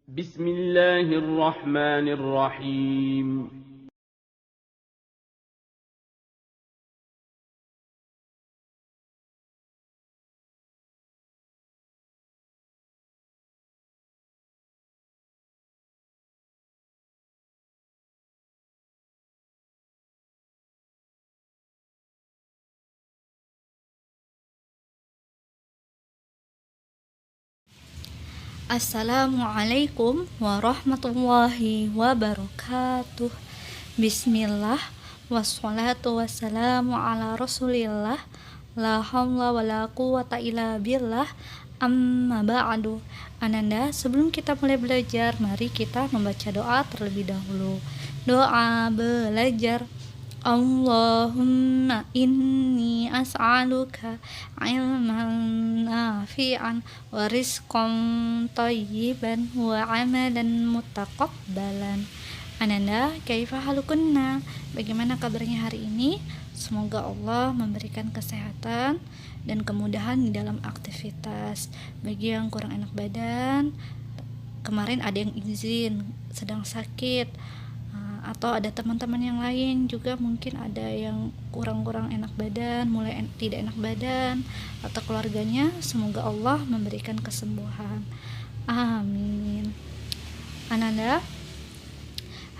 بسم الله الرحمن الرحيم. Assalamualaikum warahmatullahi wabarakatuh. Bismillah, wassalatu wassalamu ala rasulillah, la haula wala quwata illa billah, amma ba'du. Ananda, sebelum kita mulai belajar, mari kita membaca doa terlebih dahulu. Doa belajar. Allahumma inni as'aluka ilman nafi'an wa rizqan thayyiban wa amalan mutaqabbalan. Ananda, kaifa halukunna? Bagaimana kabarnya hari ini? Semoga Allah memberikan kesehatan dan kemudahan di dalam aktivitas. Bagi yang kurang enak badan, kemarin ada yang izin, sedang sakit, atau ada teman-teman yang lain juga mungkin ada yang kurang-kurang enak badan, mulai tidak enak badan, atau keluarganya, semoga Allah memberikan kesembuhan. Amin. Ananda,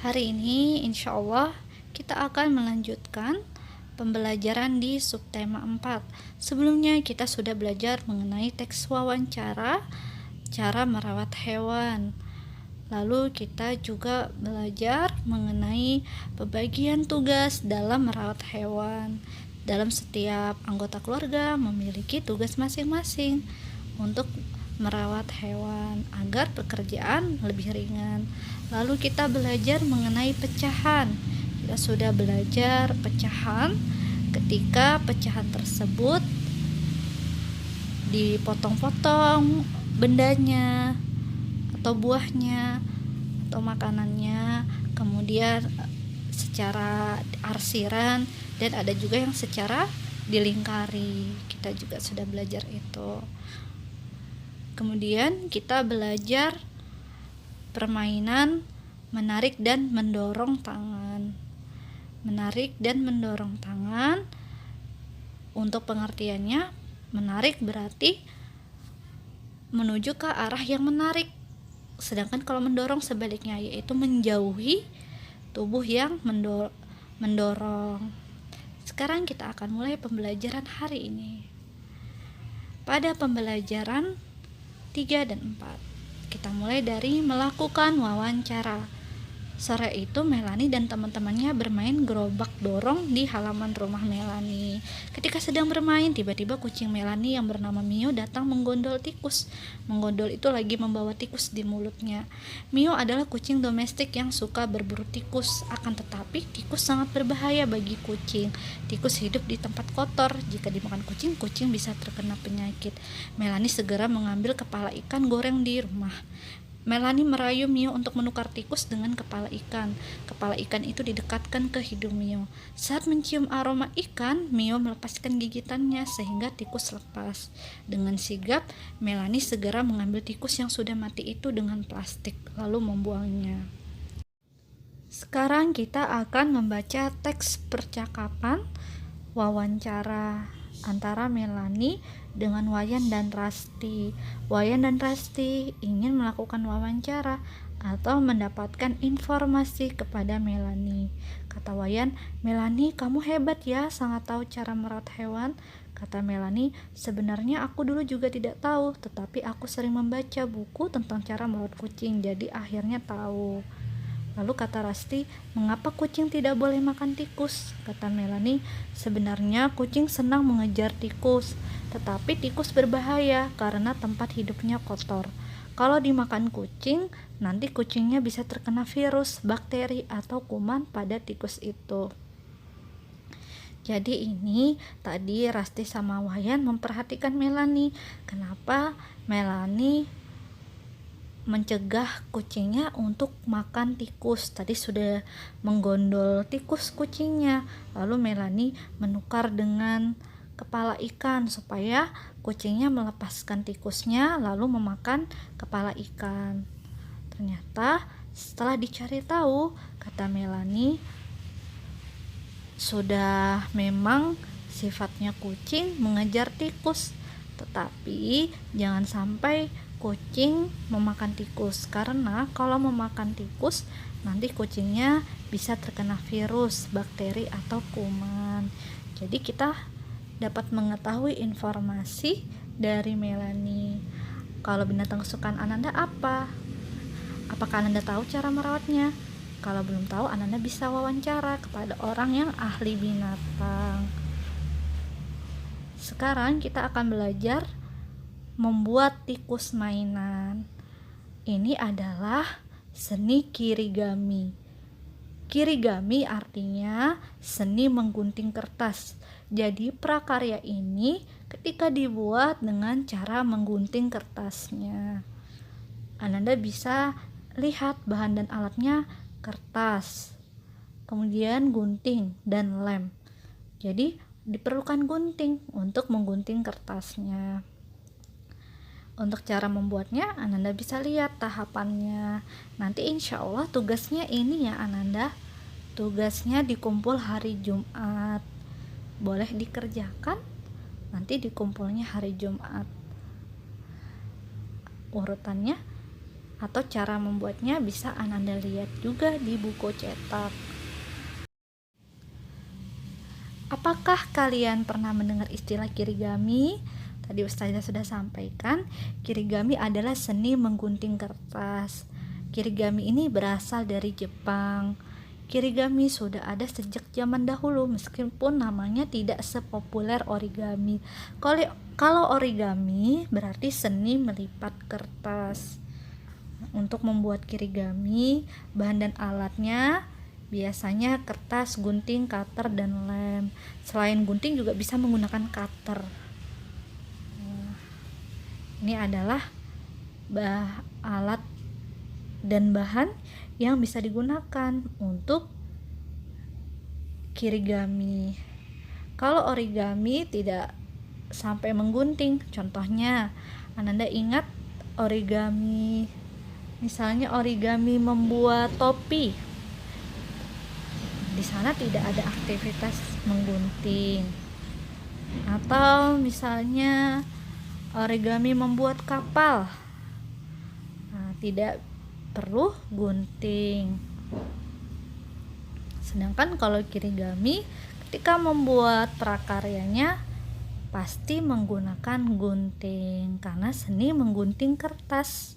hari ini insya Allah kita akan melanjutkan pembelajaran di subtema 4. Sebelumnya kita sudah belajar mengenai teks wawancara, cara merawat hewan. Lalu kita juga belajar mengenai pembagian tugas dalam merawat hewan. Dalam setiap anggota keluarga memiliki tugas masing-masing untuk merawat hewan agar pekerjaan lebih ringan. Lalu kita belajar mengenai pecahan. Kita sudah belajar pecahan ketika pecahan tersebut dipotong-potong bendanya atau buahnya atau makanannya, kemudian secara arsiran, dan ada juga yang secara dilingkari. Kita juga sudah belajar itu. Kemudian kita belajar permainan menarik dan mendorong tangan. Menarik dan mendorong tangan, untuk pengertiannya, menarik berarti menuju ke arah yang menarik, sedangkan kalau mendorong sebaliknya, yaitu menjauhi tubuh yang mendorong. Sekarang kita akan mulai pembelajaran hari ini. Pada pembelajaran 3 dan 4, kita mulai dari melakukan wawancara. Sore itu Melanie dan teman-temannya bermain gerobak dorong di halaman rumah Melanie. Ketika sedang bermain, tiba-tiba kucing Melanie yang bernama Mio datang menggondol tikus. Menggondol itu lagi membawa tikus di mulutnya. Mio adalah kucing domestik yang suka berburu tikus, akan tetapi tikus sangat berbahaya bagi kucing. Tikus hidup di tempat kotor. Jika dimakan kucing, kucing bisa terkena penyakit. Melanie segera mengambil kepala ikan goreng di rumah. Melanie merayu Mio untuk menukar tikus dengan kepala ikan. Kepala ikan itu didekatkan ke hidung Mio. Saat mencium aroma ikan, Mio melepaskan gigitannya sehingga tikus lepas. Dengan sigap, Melanie segera mengambil tikus yang sudah mati itu dengan plastik, lalu membuangnya. Sekarang kita akan membaca teks percakapan wawancara antara Melanie dengan Wayan dan Rasti. Wayan dan Rasti ingin melakukan wawancara atau mendapatkan informasi kepada Melanie. Kata Wayan, "Melanie, kamu hebat ya, sangat tahu cara merawat hewan." Kata Melanie, "Sebenarnya aku dulu juga tidak tahu, tetapi aku sering membaca buku tentang cara merawat kucing, jadi akhirnya tahu." Lalu kata Rasti, "Mengapa kucing tidak boleh makan tikus?" Kata Melanie, "Sebenarnya kucing senang mengejar tikus, tetapi tikus berbahaya karena tempat hidupnya kotor. Kalau dimakan kucing, nanti kucingnya bisa terkena virus, bakteri, atau kuman pada tikus itu." Jadi ini tadi Rasti sama Wayan memperhatikan Melanie. Kenapa Melanie mencegah kucingnya untuk makan tikus? Tadi sudah menggondol tikus kucingnya, lalu Melanie menukar dengan kepala ikan supaya kucingnya melepaskan tikusnya lalu memakan kepala ikan. Ternyata setelah dicari tahu, kata Melanie, sudah memang sifatnya kucing mengejar tikus, tetapi jangan sampai kucing memakan tikus, karena kalau memakan tikus nanti kucingnya bisa terkena virus, bakteri atau kuman. Jadi kita dapat mengetahui informasi dari Melanie. Kalau binatang kesukaan Ananda apa? Apakah Ananda tahu cara merawatnya? Kalau belum tahu, Ananda bisa wawancara kepada orang yang ahli binatang. Sekarang kita akan belajar membuat tikus mainan. Ini adalah seni kirigami. Kirigami artinya seni menggunting kertas. Jadi prakarya ini ketika dibuat dengan cara menggunting kertasnya. Ananda bisa lihat bahan dan alatnya, kertas, kemudian gunting dan lem. Jadi diperlukan gunting untuk menggunting kertasnya. Untuk cara membuatnya, Ananda bisa lihat tahapannya. Nanti insya Allah tugasnya ini ya Ananda. Tugasnya dikumpul hari Jumat. Boleh dikerjakan, nanti dikumpulnya hari Jumat. Urutannya atau cara membuatnya bisa Ananda lihat juga di buku cetak. Apakah kalian pernah mendengar istilah kirigami? Tadi Ustazah sudah sampaikan, kirigami adalah seni menggunting kertas. Kirigami ini berasal dari Jepang. Kirigami sudah ada sejak zaman dahulu, meskipun namanya tidak sepopuler origami. Kalau origami berarti seni melipat kertas. Untuk membuat kirigami, bahan dan alatnya biasanya kertas, gunting, cutter, dan lem. Selain gunting juga bisa menggunakan cutter. Ini adalah alat dan bahan yang bisa digunakan untuk kirigami. Kalau origami tidak sampai menggunting. Contohnya, Ananda ingat origami, misalnya origami membuat topi. Di sana tidak ada aktivitas menggunting. Atau misalnya origami membuat kapal. Tidak perlu gunting. Sedangkan kalau kirigami, ketika membuat prakaryanya pasti menggunakan gunting, karena seni menggunting kertas.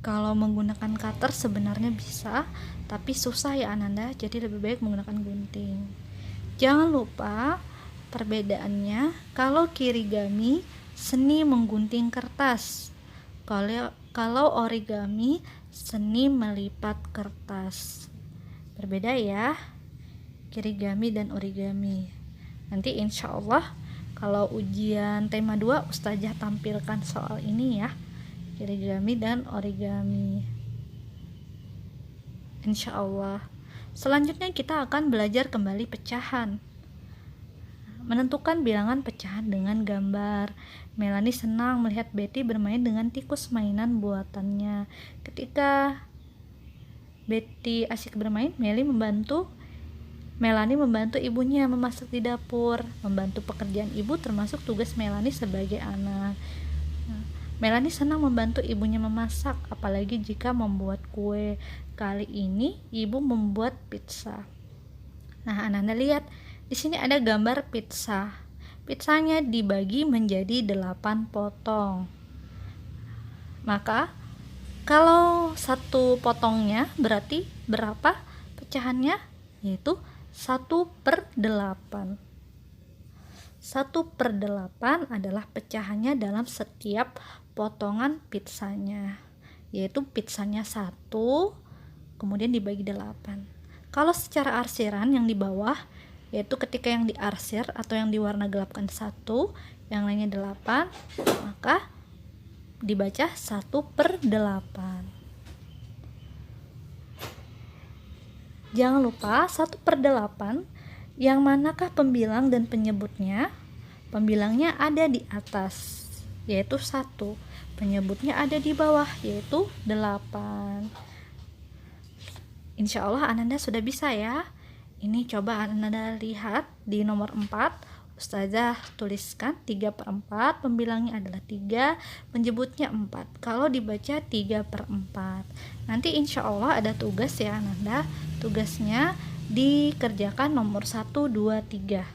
Kalau menggunakan cutter sebenarnya bisa, tapi susah ya Ananda, jadi lebih baik menggunakan gunting. Jangan lupa perbedaannya, kalau kirigami seni menggunting kertas, kalau origami seni melipat kertas. Berbeda ya kirigami dan origami. Nanti insya Allah kalau ujian tema 2 Ustazah tampilkan soal ini ya, kirigami dan origami, insya Allah. Selanjutnya kita akan belajar kembali pecahan. Menentukan bilangan pecahan dengan gambar. Melanie senang melihat Betty bermain dengan tikus mainan buatannya. Ketika Betty asik bermain, Melanie membantu ibunya memasak di dapur. Membantu pekerjaan ibu termasuk tugas Melanie sebagai anak. Melanie senang membantu ibunya memasak, apalagi jika membuat kue. Kali ini ibu membuat pizza. Nah, Ananda lihat di sini ada gambar pizza. Pizzanya dibagi menjadi 8 potong. Maka kalau satu potongnya berarti berapa pecahannya? Yaitu 1/8. 1/8 adalah pecahannya dalam setiap potongan pizzanya. Yaitu pizzanya 1, kemudian dibagi 8. Kalau secara arsiran yang di bawah, yaitu ketika yang diarsir atau yang diwarna gelapkan 1, yang lainnya 8, maka dibaca 1/8. Jangan lupa 1/8 yang manakah pembilang dan penyebutnya. Pembilangnya ada di atas. yaitu 1. Penyebutnya ada di bawah, yaitu 8. Insya Allah Ananda sudah bisa ya. Ini coba Ananda lihat di nomor 4. Ustazah tuliskan 3/4, pembilangnya adalah 3, penyebutnya 4. Kalau dibaca 3/4. Nanti insya Allah ada tugas ya Ananda. Tugasnya dikerjakan nomor 1, 2, 3.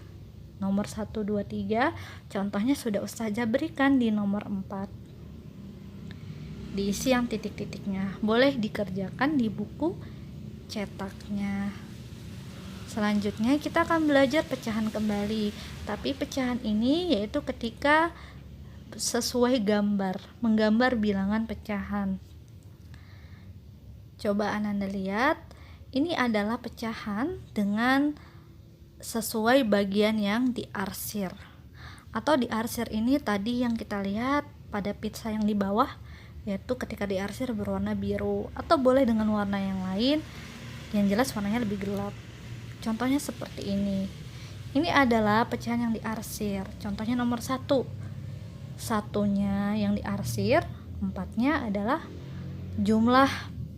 Nomor 1, 2, 3 contohnya sudah Ustazah berikan di nomor 4. Diisi yang titik-titiknya. Boleh dikerjakan di buku cetaknya. Selanjutnya kita akan belajar pecahan kembali. Tapi pecahan ini yaitu ketika sesuai gambar, menggambar bilangan pecahan. Coba Ananda lihat, ini adalah pecahan dengan sesuai bagian yang diarsir. Atau diarsir ini tadi yang kita lihat pada pizza yang di bawah, yaitu ketika diarsir berwarna biru, atau boleh dengan warna yang lain, yang jelas warnanya lebih gelap. Contohnya seperti ini. Ini adalah pecahan yang diarsir. Contohnya nomor 1. 1-nya yang diarsir, 4-nya adalah jumlah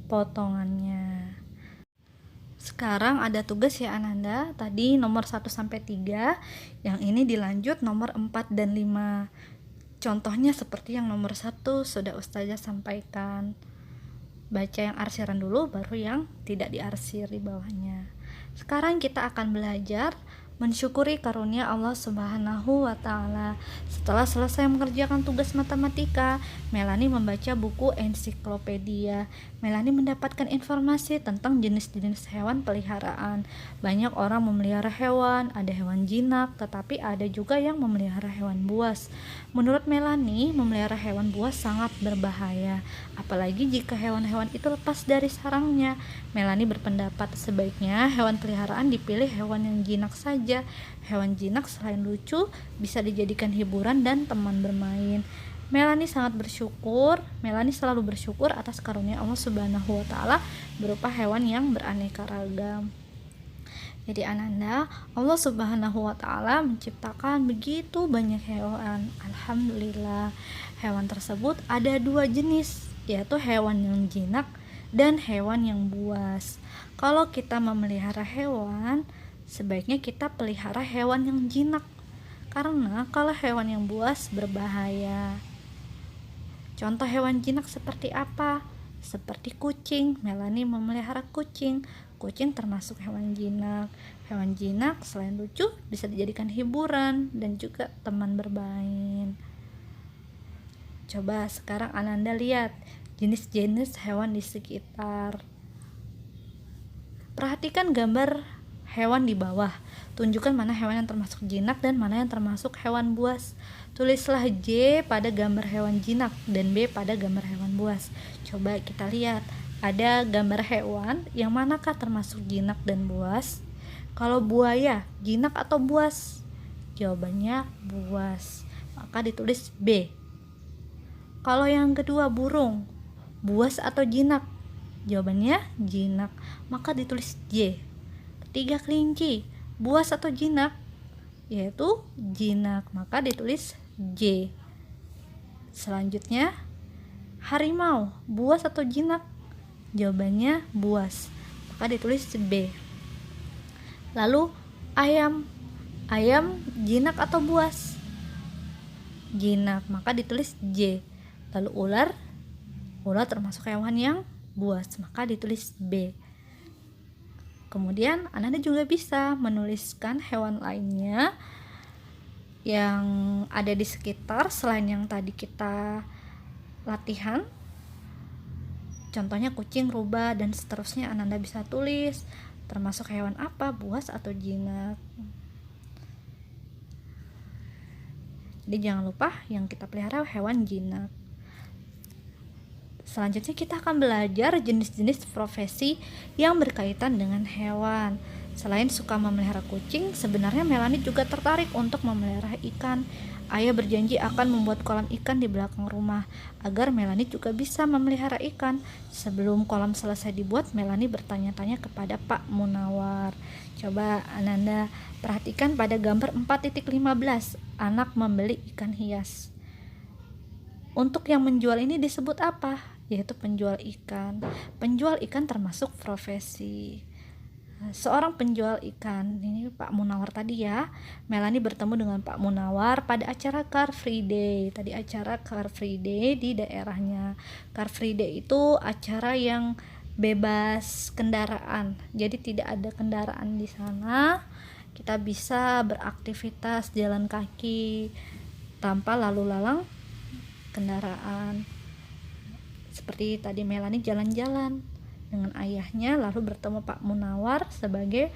potongannya. Sekarang ada tugas ya Ananda. Tadi nomor 1 sampai 3, yang ini dilanjut nomor 4 dan 5. Contohnya seperti yang nomor 1 sudah Ustazah sampaikan. Baca yang arsiran dulu, baru yang tidak diarsir di bawahnya. Sekarang kita akan belajar mensyukuri karunia Allah Subhanahu wa Ta'ala. Setelah selesai mengerjakan tugas matematika, Melani membaca buku ensiklopedia. Melani mendapatkan informasi tentang jenis-jenis hewan peliharaan. Banyak orang memelihara hewan, ada hewan jinak, tetapi ada juga yang memelihara hewan buas. Menurut Melani, memelihara hewan buas sangat berbahaya, apalagi jika hewan-hewan itu lepas dari sarangnya. Melani berpendapat sebaiknya hewan peliharaan dipilih hewan yang jinak saja. Hewan jinak selain lucu, bisa dijadikan hiburan dan teman bermain. Melani selalu bersyukur atas karunia Allah Subhanahu wa Ta'ala berupa hewan yang beraneka ragam. Jadi Ananda, Allah Subhanahu wa Ta'ala menciptakan begitu banyak hewan. Alhamdulillah, hewan tersebut ada 2 jenis, yaitu hewan yang jinak dan hewan yang buas. Kalau kita memelihara hewan, sebaiknya kita pelihara hewan yang jinak, karena kalau hewan yang buas berbahaya. Contoh hewan jinak seperti apa? Seperti kucing. Melani memelihara kucing. Kucing termasuk hewan jinak. Hewan jinak selain lucu bisa dijadikan hiburan dan juga teman bermain. Coba sekarang Ananda lihat jenis-jenis hewan di sekitar. Perhatikan gambar hewan di bawah. Tunjukkan mana hewan yang termasuk jinak dan mana yang termasuk hewan buas. Tulislah J pada gambar hewan jinak dan B pada gambar hewan buas. Coba kita lihat, ada gambar hewan yang manakah termasuk jinak dan buas? Kalau buaya, jinak atau buas? Jawabannya buas, maka ditulis B. Kalau yang kedua burung, buas atau jinak? Jawabannya jinak, maka ditulis J. Ketiga kelinci, buas atau jinak? Yaitu jinak, maka ditulis J. Selanjutnya harimau, buas atau jinak? Jawabannya buas, maka ditulis B. Lalu ayam jinak atau buas? Jinak, maka ditulis J. Lalu ular termasuk hewan yang buas, maka ditulis B. Kemudian Ananda juga bisa menuliskan hewan lainnya yang ada di sekitar selain yang tadi kita latihan. Contohnya kucing, rubah, dan seterusnya Ananda bisa tulis termasuk hewan apa, buas atau jinak. Jadi jangan lupa yang kita pelihara hewan jinak. Selanjutnya kita akan belajar jenis-jenis profesi yang berkaitan dengan hewan. Selain suka memelihara kucing, sebenarnya Melani juga tertarik untuk memelihara ikan. Ayah berjanji akan membuat kolam ikan di belakang rumah agar Melani juga bisa memelihara ikan. Sebelum kolam selesai dibuat, Melani bertanya-tanya kepada Pak Munawar. Coba Ananda perhatikan pada gambar 4.15, anak membeli ikan hias. Untuk yang menjual ini disebut apa? Yaitu penjual ikan. Penjual ikan termasuk profesi. Seorang penjual ikan, ini Pak Munawar tadi ya. Melani bertemu dengan Pak Munawar pada acara Car Free Day. Tadi acara Car Free Day di daerahnya. Car Free Day itu acara yang bebas kendaraan. Jadi tidak ada kendaraan di sana. Kita bisa beraktivitas jalan kaki tanpa lalu lalang kendaraan. Seperti tadi Melani jalan-jalan dengan ayahnya lalu bertemu Pak Munawar sebagai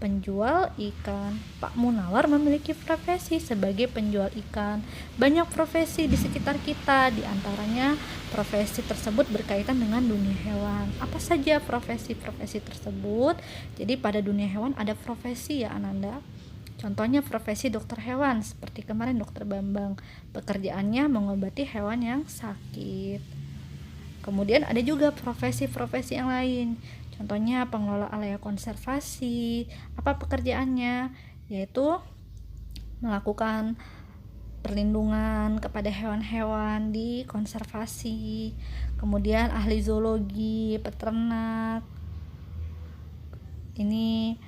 penjual ikan. Pak Munawar memiliki profesi sebagai penjual ikan. Banyak profesi di sekitar kita, di antaranya profesi tersebut berkaitan dengan dunia hewan. Apa saja profesi-profesi tersebut? Jadi pada dunia hewan ada profesi ya Ananda. Contohnya profesi dokter hewan, seperti kemarin dokter Bambang. Pekerjaannya mengobati hewan yang sakit. Kemudian ada juga profesi-profesi yang lain. Contohnya pengelola area konservasi. Apa pekerjaannya? Yaitu melakukan perlindungan kepada hewan-hewan di konservasi. Kemudian ahli zoologi, peternak. Ini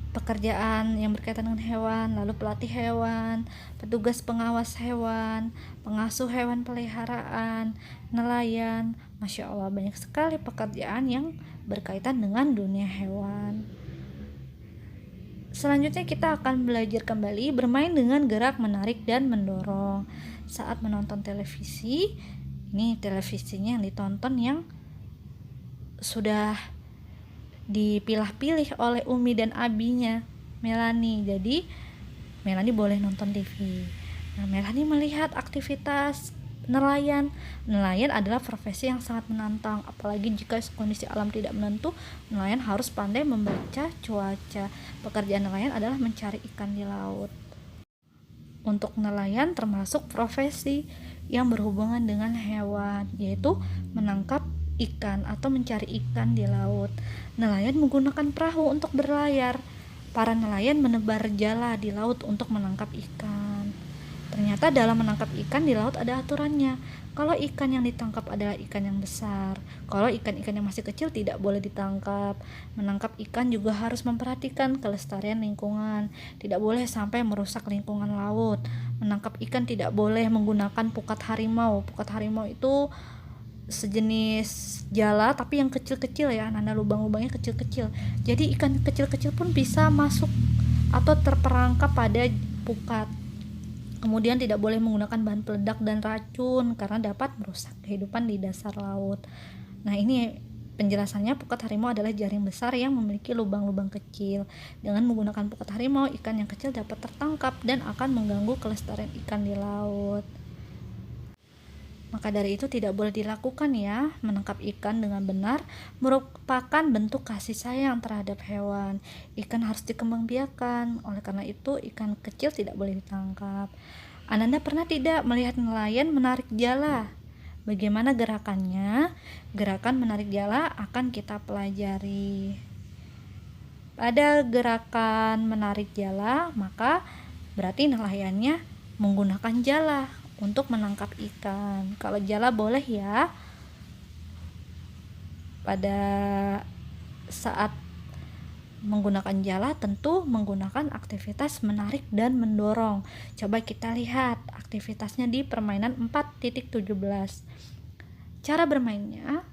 pekerjaan yang berkaitan dengan hewan, lalu pelatih hewan, petugas pengawas hewan, pengasuh hewan peliharaan, nelayan. Masya Allah, banyak sekali pekerjaan yang berkaitan dengan dunia hewan. Selanjutnya kita akan belajar kembali bermain dengan gerak, menarik, dan mendorong. Saat menonton televisi, ini televisinya yang ditonton yang sudah dipilah-pilih oleh Umi dan Abinya Melani. Jadi Melani boleh nonton TV. Nah, Melani melihat aktivitas nelayan. Nelayan adalah profesi yang sangat menantang, apalagi jika kondisi alam tidak menentu. Nelayan harus pandai membaca cuaca. Pekerjaan nelayan adalah mencari ikan di laut. Untuk nelayan termasuk profesi yang berhubungan dengan hewan, yaitu menangkap ikan atau mencari ikan di laut. Nelayan menggunakan perahu untuk berlayar. Para nelayan menebar jala di laut untuk menangkap ikan. Ternyata dalam menangkap ikan di laut ada aturannya. Kalau ikan yang ditangkap adalah ikan yang besar, kalau ikan-ikan yang masih kecil tidak boleh ditangkap. Menangkap ikan juga harus memperhatikan kelestarian lingkungan. Tidak boleh sampai merusak lingkungan laut. Menangkap ikan tidak boleh menggunakan pukat harimau. Pukat harimau itu sejenis jala tapi yang kecil-kecil ya, nanda lubang-lubangnya kecil-kecil. Jadi ikan kecil-kecil pun bisa masuk atau terperangkap pada pukat. Kemudian tidak boleh menggunakan bahan peledak dan racun karena dapat merusak kehidupan di dasar laut. Nah, ini penjelasannya. Pukat harimau adalah jaring besar yang memiliki lubang-lubang kecil. Dengan menggunakan pukat harimau, ikan yang kecil dapat tertangkap dan akan mengganggu kelestarian ikan di laut. Maka dari itu tidak boleh dilakukan ya. Menangkap ikan dengan benar merupakan bentuk kasih sayang terhadap hewan. Ikan harus dikembangbiakan. Oleh karena itu ikan kecil tidak boleh ditangkap. Ananda pernah tidak melihat nelayan menarik jala? Bagaimana gerakannya? Gerakan menarik jala akan kita pelajari. Pada gerakan menarik jala, maka berarti nelayannya menggunakan jala untuk menangkap ikan. Kalau jala boleh ya. Pada saat menggunakan jala tentu menggunakan aktivitas menarik dan mendorong. Coba kita lihat aktivitasnya di permainan 4.17. Cara bermainnya,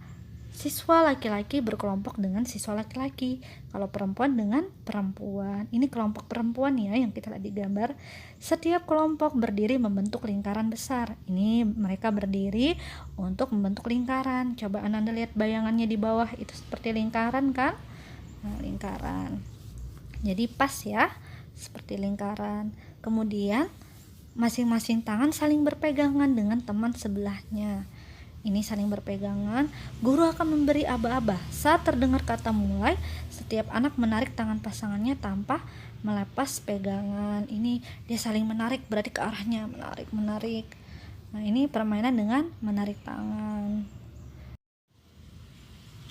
siswa laki-laki berkelompok dengan siswa laki-laki, kalau perempuan dengan perempuan. Ini kelompok perempuan ya yang kita lihat di gambar. Setiap kelompok berdiri membentuk lingkaran besar. Ini mereka berdiri untuk membentuk lingkaran. Coba Anda lihat bayangannya di bawah, itu seperti lingkaran kan? Nah, lingkaran. Jadi pas ya, seperti lingkaran. Kemudian masing-masing tangan saling berpegangan dengan teman sebelahnya. Ini saling berpegangan. Guru akan memberi aba-aba. Saat terdengar kata mulai, setiap anak menarik tangan pasangannya tanpa melepas pegangan. Ini dia saling menarik, berarti ke arahnya menarik. Nah, ini permainan dengan menarik tangan.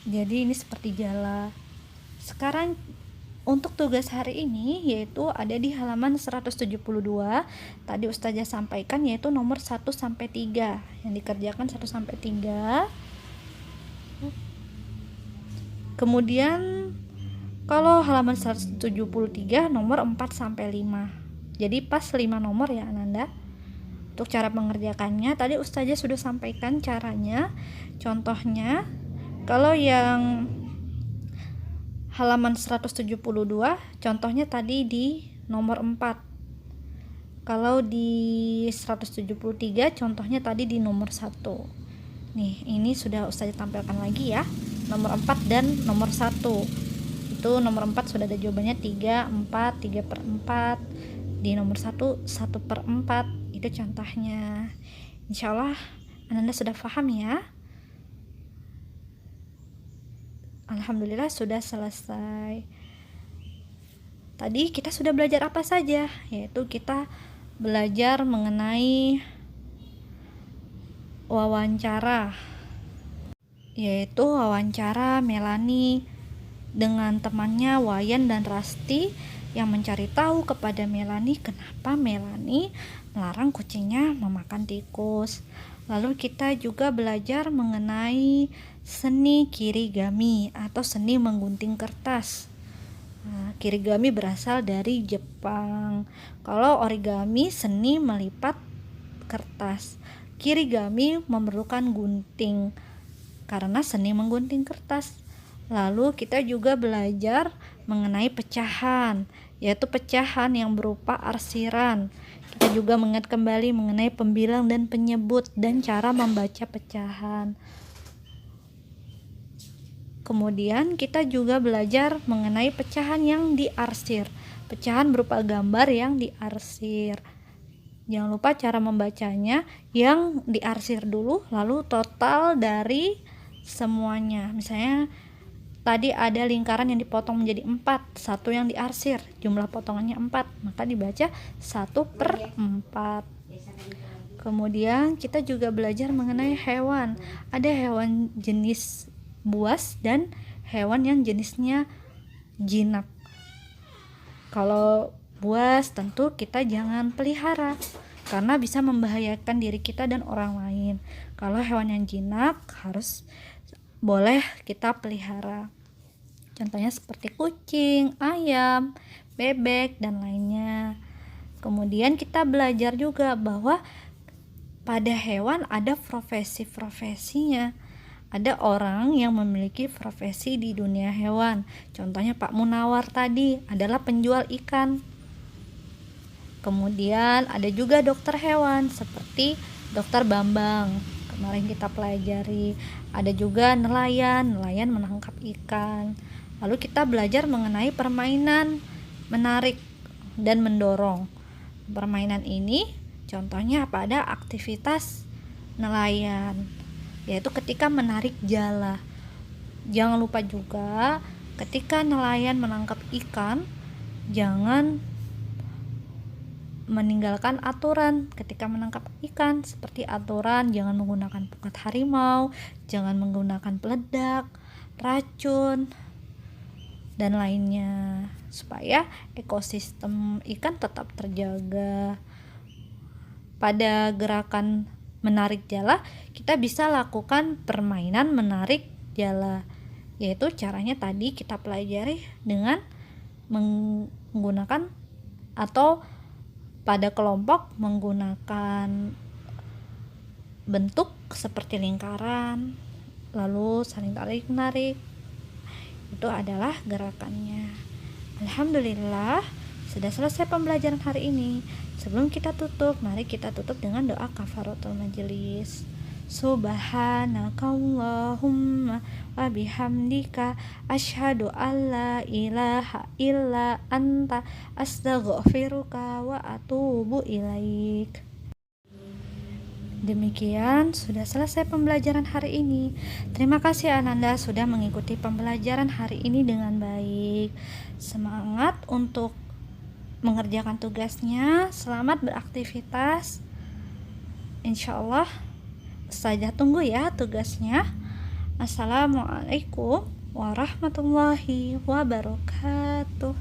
Jadi ini seperti jala. Sekarang Untuk tugas hari ini yaitu ada di halaman 172. Tadi Ustazah sampaikan yaitu nomor 1 sampai 3. Yang dikerjakan 1 sampai 3. Kemudian kalau halaman 173 nomor 4 sampai 5. Jadi pas 5 nomor ya Ananda. Untuk cara mengerjakannya tadi Ustazah sudah sampaikan caranya. Contohnya kalau yang halaman 172 contohnya tadi di nomor 4. Kalau di 173 contohnya tadi di nomor 1. Nih, ini sudah Ustazah tampilkan lagi ya. Nomor 4 dan nomor 1. Itu nomor 4 sudah ada jawabannya 3, 4, 3/4. Di nomor 1, 1/4. Itu contohnya. Insyaallah Ananda sudah paham ya. Alhamdulillah sudah selesai. Tadi kita sudah belajar apa saja? Yaitu kita belajar mengenai wawancara. Yaitu wawancara Melani dengan temannya Wayan dan Rasti yang mencari tahu kepada Melani kenapa Melani melarang kucingnya memakan tikus. Lalu kita juga belajar mengenai seni kirigami atau seni menggunting kertas. Kirigami berasal dari Jepang. Kalau origami seni melipat kertas. Kirigami memerlukan gunting karena seni menggunting kertas. Lalu kita juga belajar mengenai pecahan, yaitu pecahan yang berupa arsiran. Kita juga mengingat kembali mengenai pembilang dan penyebut dan cara membaca pecahan. Kemudian kita juga belajar mengenai pecahan yang diarsir. Pecahan berupa gambar yang diarsir. Jangan lupa cara membacanya, yang diarsir dulu lalu total dari semuanya. Misalnya tadi ada lingkaran yang dipotong menjadi 4, satu yang diarsir, jumlah potongannya 4, maka dibaca 1/4. Kemudian kita juga belajar mengenai hewan. Ada hewan jenis buas dan hewan yang jenisnya jinak. Kalau buas tentu kita jangan pelihara karena bisa membahayakan diri kita dan orang lain. Kalau hewan yang jinak boleh kita pelihara. Contohnya seperti kucing, ayam, bebek, dan lainnya. Kemudian kita belajar juga bahwa pada hewan ada profesi-profesinya. Ada orang yang memiliki profesi di dunia hewan. Contohnya Pak Munawar tadi adalah penjual ikan. Kemudian ada juga dokter hewan seperti Dokter Bambang. Kemarin kita pelajari. Ada juga nelayan menangkap ikan. Lalu kita belajar mengenai permainan menarik dan mendorong. Permainan ini contohnya pada aktivitas nelayan, yaitu ketika menarik jala. Jangan lupa juga ketika nelayan menangkap ikan, jangan meninggalkan aturan ketika menangkap ikan, seperti aturan jangan menggunakan pukat harimau, jangan menggunakan peledak, racun, dan lainnya, supaya ekosistem ikan tetap terjaga. Pada gerakan menarik jala, kita bisa lakukan permainan menarik jala, yaitu caranya tadi kita pelajari dengan menggunakan atau pada kelompok menggunakan bentuk seperti lingkaran, lalu saling tarik-menarik. Itu adalah gerakannya. Alhamdulillah sudah selesai pembelajaran hari ini. Sebelum kita tutup, mari kita tutup dengan doa kafaratul majelis. Subhanakallahumma wa bihamdika asyhadu alla ilaha illa anta astaghfiruka wa atubu ilaik. Demikian sudah selesai pembelajaran hari ini. Terima kasih Ananda sudah mengikuti pembelajaran hari ini dengan baik. Semangat untuk mengerjakan tugasnya. Selamat beraktivitas. Insyaallah Ustazah tunggu ya tugasnya. Assalamualaikum warahmatullahi wabarakatuh.